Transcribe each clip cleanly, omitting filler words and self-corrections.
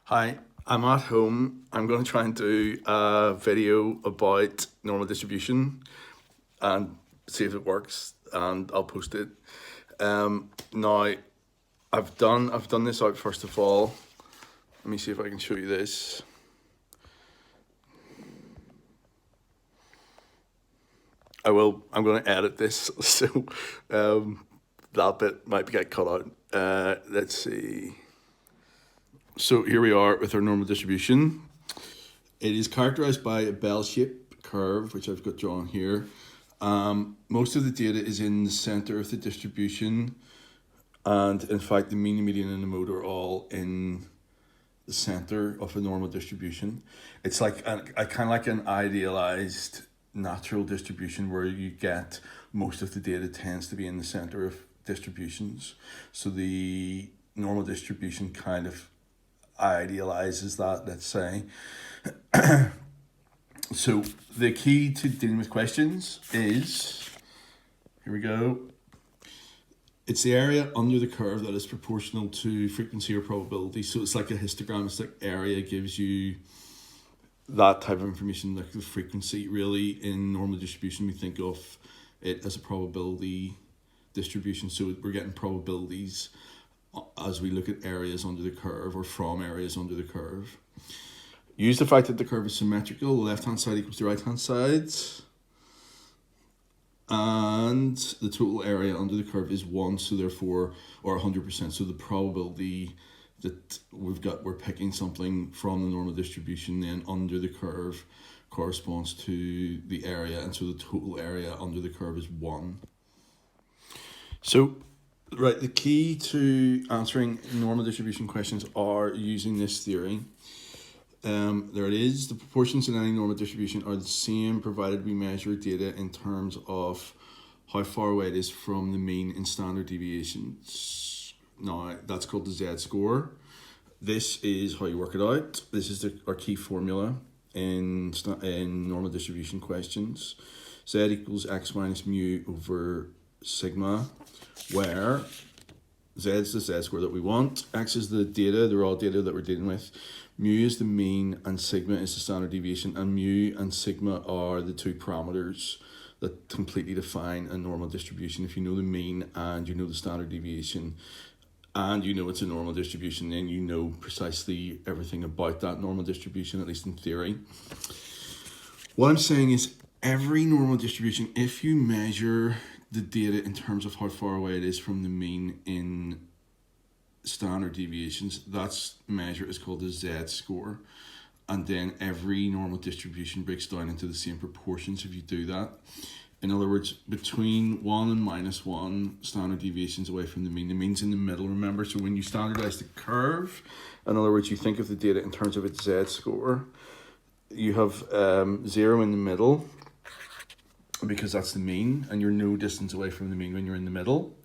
Hi, I'm at home. I'm going to try and do a video about normal distribution and see if it works, and I'll post it. Now, I've done this out first of all. Let me see if I can show you this. I'm going to edit this, so that bit might get cut out. Let's see. So here we are with our normal distribution. It is characterized by a bell-shaped curve, which I've got drawn here. Most of the data is in the center of the distribution, and in fact, the mean, the median, and the mode are all in the center of a normal distribution. It's like a kind of like an idealized natural distribution where you get most of the data tends to be in the center of distributions. So the normal distribution kind of idealizes that, let's say. So the key to dealing with questions is, here we go, it's the area under the curve that is proportional to frequency or probability. So it's like a histogram. It's like area gives you that type of information, like the frequency. Really, in normal distribution, we think of it as a probability distribution. So we're getting probabilities as we look at areas under the curve or from areas under the curve. Use the fact that the curve is symmetrical. The left-hand side equals the right-hand side. And the total area under the curve is 1, so therefore, or 100%. So the probability that we're picking something from the normal distribution then under the curve corresponds to the area, and so the total area under the curve is 1. So, right, the key to answering normal distribution questions are using this theory. There it is. The proportions in any normal distribution are the same provided we measure data in terms of how far away it is from the mean in standard deviations. Now, that's called the z-score. This is how you work it out. This is our key formula in normal distribution questions. Z equals x minus mu over sigma, where Z is the z-score that we want, x is the data, the raw data that we're dealing with, mu is the mean, and sigma is the standard deviation, and mu and sigma are the two parameters that completely define a normal distribution. If you know the mean and you know the standard deviation and you know it's a normal distribution, then you know precisely everything about that normal distribution, at least in theory. What I'm saying is every normal distribution, if you measure the data in terms of how far away it is from the mean in standard deviations, that measure is called the z-score. And then every normal distribution breaks down into the same proportions if you do that. In other words, between 1 and -1 standard deviations away from the mean's in the middle, remember? So when you standardize the curve, in other words, you think of the data in terms of its z-score, you have 0 in the middle, because that's the mean, and you're no distance away from the mean when you're in the middle.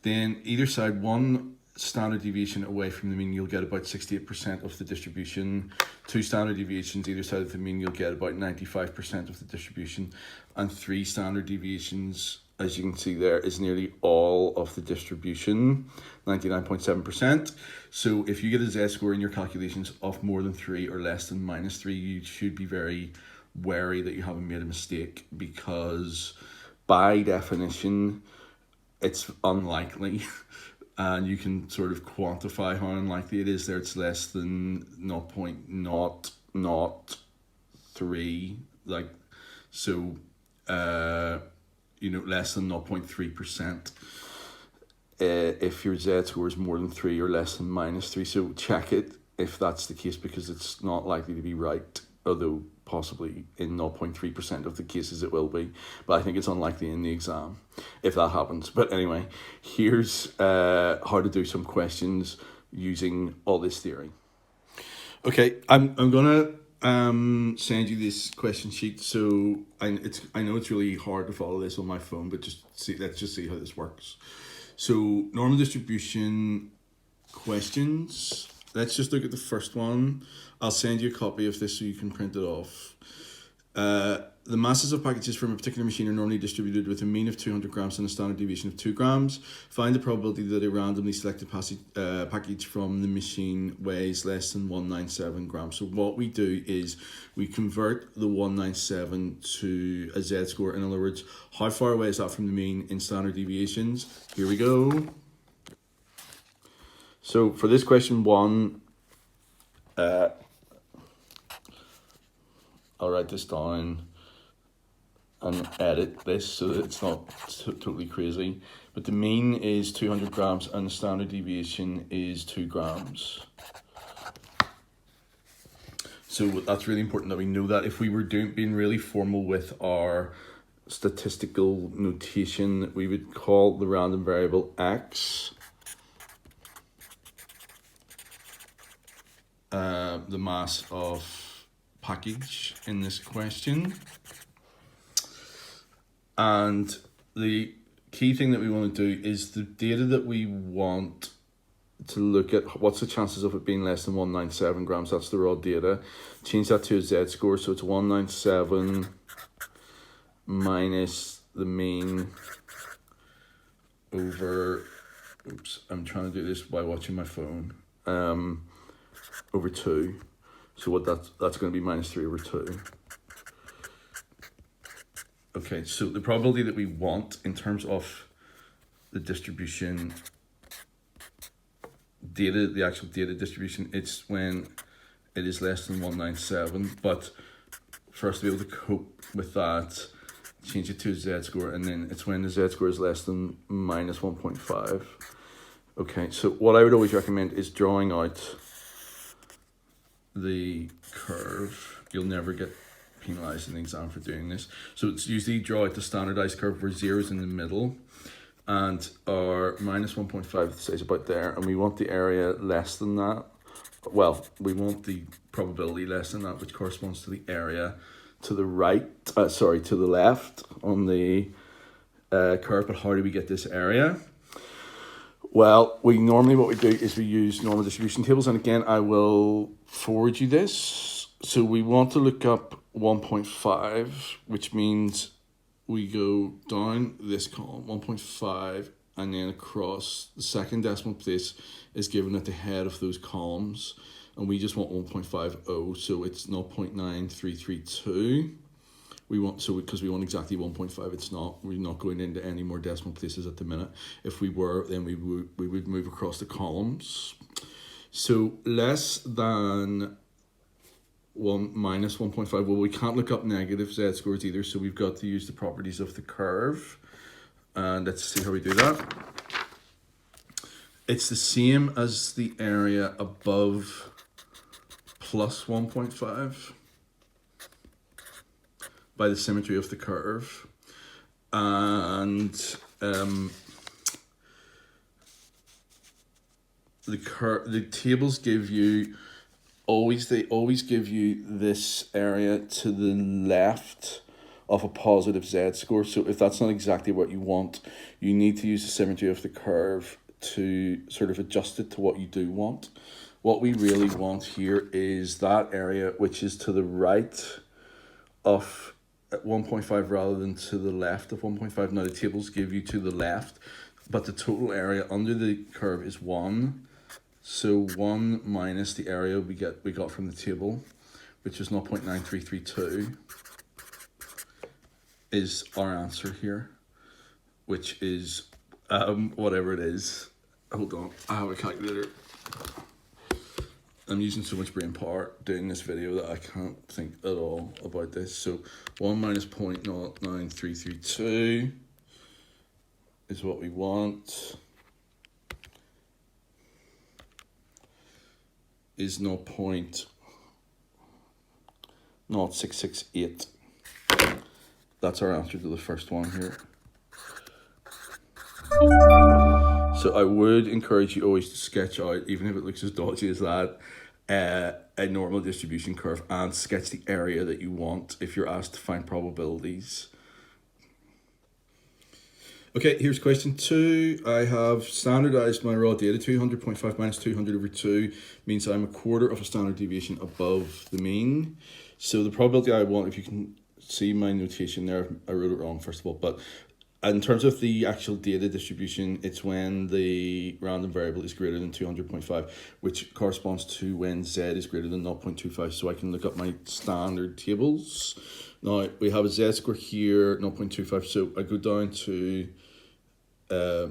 Then either side, 1 standard deviation away from the mean, you'll get about 68% of the distribution. 2 standard deviations either side of the mean, you'll get about 95% of the distribution. And 3 standard deviations, as you can see there, is nearly all of the distribution, 99.7%. So if you get a z-score in your calculations of more than 3 or less than -3, you should be very wary that you haven't made a mistake, because by definition it's unlikely and you can sort of quantify how unlikely it is there. It's less than 0.003, like, so less than 0.3% if your z-score is more than 3 or less than -3. So check it if that's the case, because it's not likely to be right, although possibly in 0.3% of the cases it will be, but I think it's unlikely in the exam if that happens. But anyway, here's how to do some questions using all this theory. Okay, I'm gonna send you this question sheet. So I know it's really hard to follow this on my phone, but let's just see how this works. So normal distribution questions. Let's just look at the first one. I'll send you a copy of this so you can print it off. the masses of packages from a particular machine are normally distributed with a mean of 200 grams and a standard deviation of 2 grams. Find the probability that a randomly selected package from the machine weighs less than 197 grams. So what we do is we convert the 197 to a z-score. In other words, how far away is that from the mean in standard deviations? Here we go. So for this question 1, I'll write this down and edit this so that it's not totally crazy. But the mean is 200 grams and the standard deviation is 2 grams. So that's really important that we know that. If we were being really formal with our statistical notation, we would call the random variable x the mass of package in this question. And the key thing that we want to do is the data that we want to look at, what's the chances of it being less than 197 grams, that's the raw data. Change that to a z-score, so it's 197 minus the mean over, oops, I'm trying to do this by watching my phone, over 2. So what that's going to be minus 3 over 2. Okay, so the probability that we want in terms of the distribution data, the actual data distribution, it's when it is less than 197. But for us to be able to cope with that, change it to a z-score, and then it's when the z-score is less than minus 1.5. Okay, so what I would always recommend is drawing out the curve. You'll never get penalized in the exam for doing this. So it's usually draw out the standardized curve where 0 is in the middle and our minus 1.5 says about there, and we want the area less than that. Well, we want the probability less than that, which corresponds to the area to the right, to the left on the curve. But how do we get this area? Well, what we do is we use normal distribution tables, and again I will forward you this. So we want to look up 1.5, which means we go down this column, 1.5, and then across the second decimal place is given at the head of those columns, and we just want 1.50, so it's 0.9332. Because we want exactly 1.5, we're not going into any more decimal places at the minute. If we were, then we would move across the columns. So less than minus 1.5, well, we can't look up negative z-scores either, so we've got to use the properties of the curve. And let's see how we do that. It's the same as the area above plus 1.5 by the symmetry of the curve. And the tables give you they always give you this area to the left of a positive z-score. So if that's not exactly what you want, you need to use the symmetry of the curve to sort of adjust it to what you do want. What we really want here is that area which is to the right of 1.5 rather than to the left of 1.5. Now the tables give you to the left, but the total area under the curve is 1. So 1 minus the area we got from the table, which is 0.9332, is our answer here, which is whatever it is. Hold on, I have a calculator. I'm using so much brain power doing this video that I can't think at all about this. So 1 minus 0.9332 is what we want. Is 0.0668. That's our answer to the first one here. So I would encourage you always to sketch out, even if it looks as dodgy as that, a normal distribution curve and sketch the area that you want if you're asked to find probabilities. Okay, here's question 2. I have standardized my raw data. 200.5 minus 200 over 2 means I'm a quarter of a standard deviation above the mean. So the probability I want, if you can see my notation there. I wrote it wrong first of all, but in terms of the actual data distribution, it's when the random variable is greater than 200.5, which corresponds to when z is greater than 0.25. So I can look up my standard tables. Now we have a z-score here, 0.25. So I go down to, I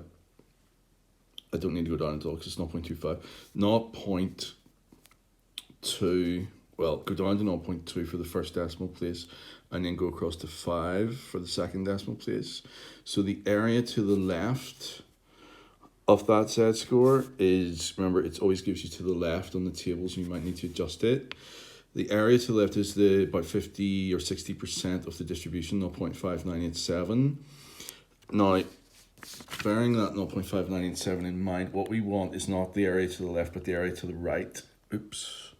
don't need to go down at all because it's 0.25. 0.2, well, go down to 0.2 for the first decimal place, and then go across to 5 for the second decimal place. So the area to the left of that z-score is, remember, it always gives you to the left on the tables, you might need to adjust it. The area to the left is about 50 or 60% of the distribution, 0.5987. Now, bearing that 0.5987 in mind, what we want is not the area to the left, but the area to the right. Oops.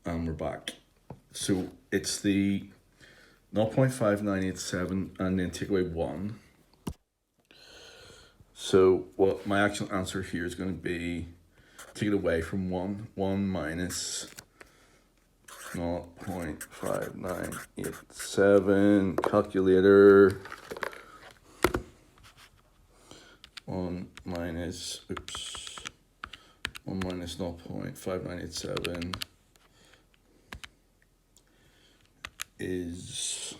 And we're back. So it's the 0.5987 and then take away 1. So what my actual answer here is going to be, take it away from 1. 1 minus 0.5987, calculator. 1 minus 0.5987 is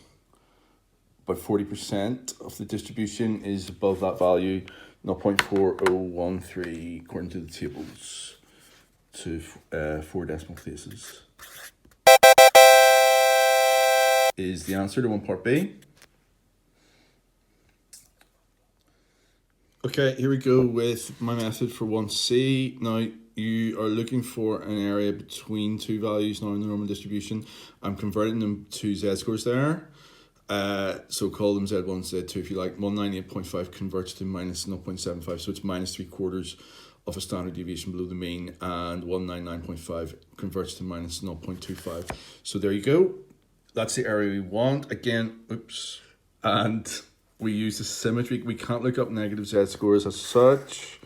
about 40% of the distribution is above that value, 0.4013 according to the tables, to 4 decimal places. Is the answer to 1 part B. Okay, here we go with my method for 1C. Now, you are looking for an area between two values now in the normal distribution. I'm converting them to z-scores there. So call them Z1, Z2 if you like. 198.5 converts to minus 0.75, so it's minus 3/4 of a standard deviation below the mean, and 199.5 converts to minus 0.25. So there you go. That's the area we want. Again, oops. And we use the symmetry. We can't look up negative z-scores as such.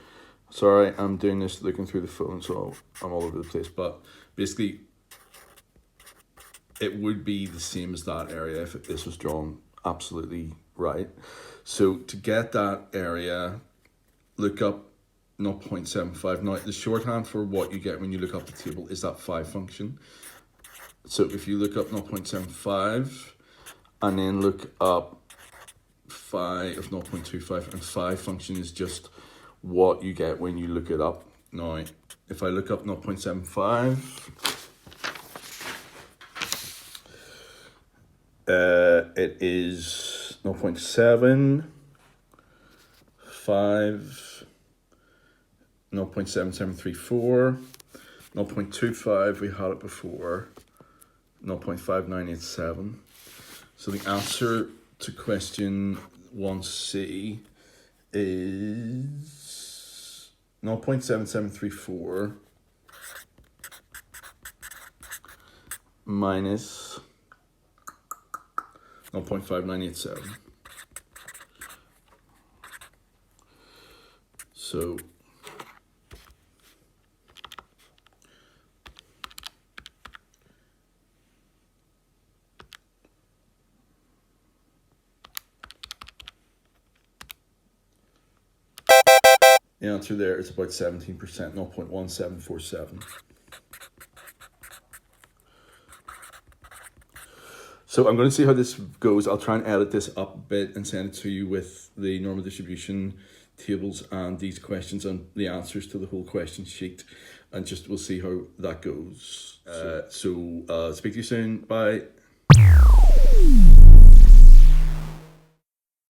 Sorry, I'm doing this looking through the phone, so I'm all over the place. But basically, it would be the same as that area if this was drawn absolutely right. So to get that area, look up 0.75. Now, the shorthand for what you get when you look up the table is that 5 function. So if you look up 0.75 and then look up phi of 0.25, and phi function is just what you get when you look it up. Now, if I look up 0.75, it is 0.7, 5, 0.7734, 0.25, we had it before, 0.5987. So the answer to question 1C is 0.7734 minus 0.5987. So the answer there is about 17%, 0.1747. So I'm going to see how this goes. I'll try and edit this up a bit and send it to you with the normal distribution tables and these questions and the answers to the whole question sheet, and just we'll see how that goes. Speak to you soon. Bye.